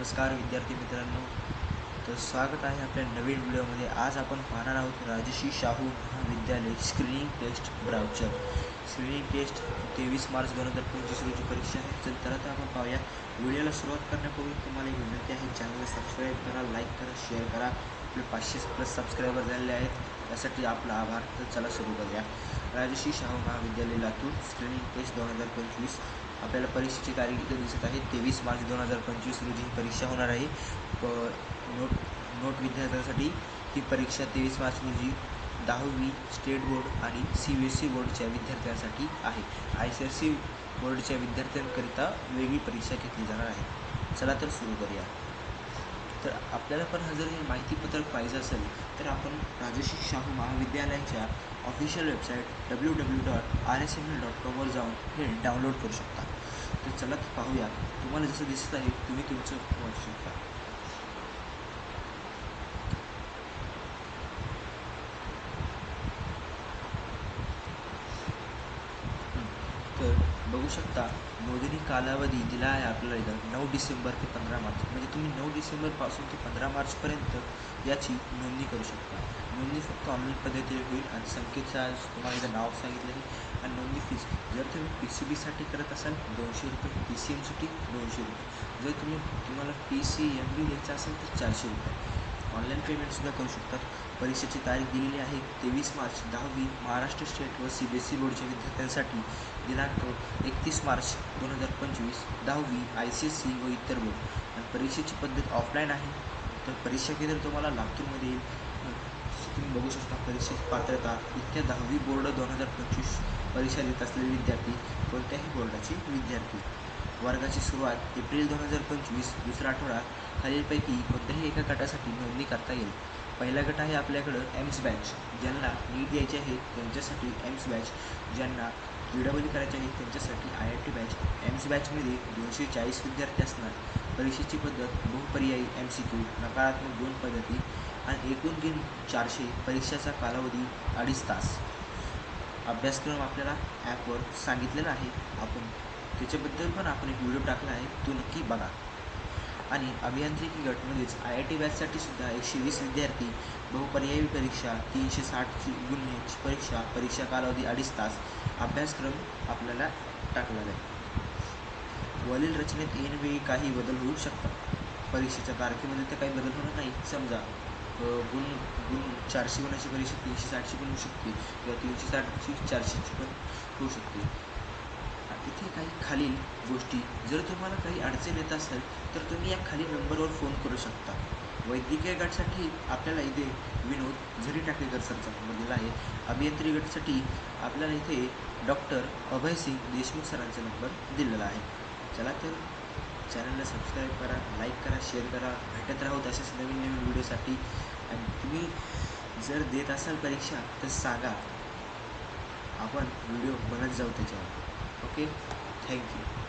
नमस्कार विद्यार्थी मित्रांनो, तर स्वागत आहे आपल्या नवीन व्हिडिओमध्ये। आज आपण पाहणार आहोत राजर्षी शाहू महाविद्यालय screening test brochure. Screening test 23 मार्च 2025 रोजी परीक्षा आहे। तर आता आपण पाहूया। व्हिडिओला सुरुवात करण्यापूर्वी तुम्हाला एक विनंती आहे, चॅनलला सबस्क्राईब करा, लाईक करा, शेअर करा। आपले 500+ सबस्क्रायबर झालेले आहेत, त्यासाठी आपला आभार। तर चला सुरू करूया। राजर्षी शाहू महाविद्यालय लातूर स्क्रीनिंग टेस्ट 2025। आपल्याला परीक्षेची तारीख इथे दिसत आहे, 23 मार्च 2025 रोजी ही परीक्षा होणार आहे। नोट विद्यार्थ्यांसाठी ही परीक्षा 23 मार्च रोजी 10वी स्टेट बोर्ड आणि CBSE बोर्डच्या विद्यार्थ्यांसाठी आहे। ICSE बोर्डच्या विद्यार्थ्यांकरिता वेगळी परीक्षा घेतली जाणार आहे। चला तर सुरू करूया। तर आपल्याला पण जर हे माहितीपत्रक पाहिजे असेल तर आपण राजर्षी शाहू महाविद्यालयाच्या ऑफिशियल वेबसाईट www.rsml.com वर जाऊन हे डाउनलोड करू शकता। तर चला तर पाहूया। तुम्हाला जसं दिसत आहे तुम्ही तुमचं वाचू शकता। तर बघू शकता, नोंदणी कालावधी दिला आहे आपल्याला इथं 9 डिसेंबर ते 15 मार्च। म्हणजे तुम्ही 9 डिसेंबरपासून ते 15 मार्चपर्यंत याची नोंदणी करू शकता। नोंदणी फक्त ऑनलाईन पद्धतीने होईल आणि संकेतस्थळ तुम्हाला इथं नाव सांगितलं आहे। आणि नोंदणी फीस जर तुम्ही PCBसाठी करत असाल 200 रुपये, PCMसाठी 200 रुपये, जर तुम्हाला PCMB द्यायचा असेल तर 400 रुपये। ऑनलाईन पेमेंटसुद्धा करू शकतात। परीक्षेची तारीख दिलेली आहे 23 मार्च 10वी महाराष्ट्र स्टेट व CBSE बोर्डच्या विद्यार्थ्यांसाठी, दिनांक 31 मार्च 2025 10वी ICSE व इतर बोर्ड। आणि परीक्षेची पद्धत ऑफलाईन आहे। तर परीक्षा केंद्र तुम्हाला लातूरमध्ये येईल। तुम्ही बघू शकता परीक्षेची पात्रता इत्या 10वी बोर्ड 2025 परीक्षा देत असलेले विद्यार्थी, कोणत्याही बोर्डाचे विद्यार्थी। वर्गाची सुरुवात एप्रिल 2025 दुसरा आठवडा। खालीलपैकी कोणत्याही एका गटासाठी नोंदणी करता येईल। पहिला गट आहे आपल्याकडं एम्स बॅच, ज्यांना नीट द्यायचे आहे त्यांच्यासाठी एम्स बॅच, ज्यांना JEE करायचे आहे त्यांच्यासाठी IIT बॅच। एम्स बॅचमध्ये 240 विद्यार्थी असणार। परीक्षेची पद्धत बहुपर्यायी MCQ, नकारात्मक 2 पद्धती आणि एकूण गुण 400। परीक्षेचा कालावधी 2.5 तास। अभ्यासक्रम आपल्याला ॲपवर सांगितलेला आहे, आपण त्याच्याबद्दल पण आपण एक व्हिडिओ टाकला आहे, तो नक्की बघा। आणि अभियांत्रिकी गटमध्येच IIT बॅचसाठी सुद्धा 120 विद्यार्थी, बहुपर्यायी परीक्षा 360 गुणांची परीक्षा, परीक्षा कालावधी 2.5 तास। अभ्यासक्रम आपल्याला टाकलेला आहे। वरील रचनेत ऐनवेळी काही बदल होऊ शकतात। परीक्षेच्या तारखेमध्ये तर काही बदल होणार नाही। समजा गुण 400 गुणाची परीक्षा 360ची पण होऊ शकते, किंवा 360ची 400ची पण होऊ शकते। इथे काही खालील गोष्टी, जर तुम्हाला काही अडचण येत असेल तर तुम्ही या खालील नंबरवर फोन करू शकता। वैद्यकीय गटासाठी आपल्याला इथे विनोद झरी टाकेकर सरचा नंबर दिला आहे। अभियांत्रिकी गटासाठी आपल्याला इथे डॉक्टर अभयसिंग देशमुख सरांचा नंबर दिलेला आहे। चला तर चॅनलला सबस्क्राईब करा, लाईक करा, शेअर करा। भेटत राहू असेच नवीन नवीन व्हिडिओसाठी। आणि तुम्ही जर देत असाल परीक्षा तर सांगा, आपण व्हिडिओ बनत जाऊ त्याच्यावर। Okay, thank you.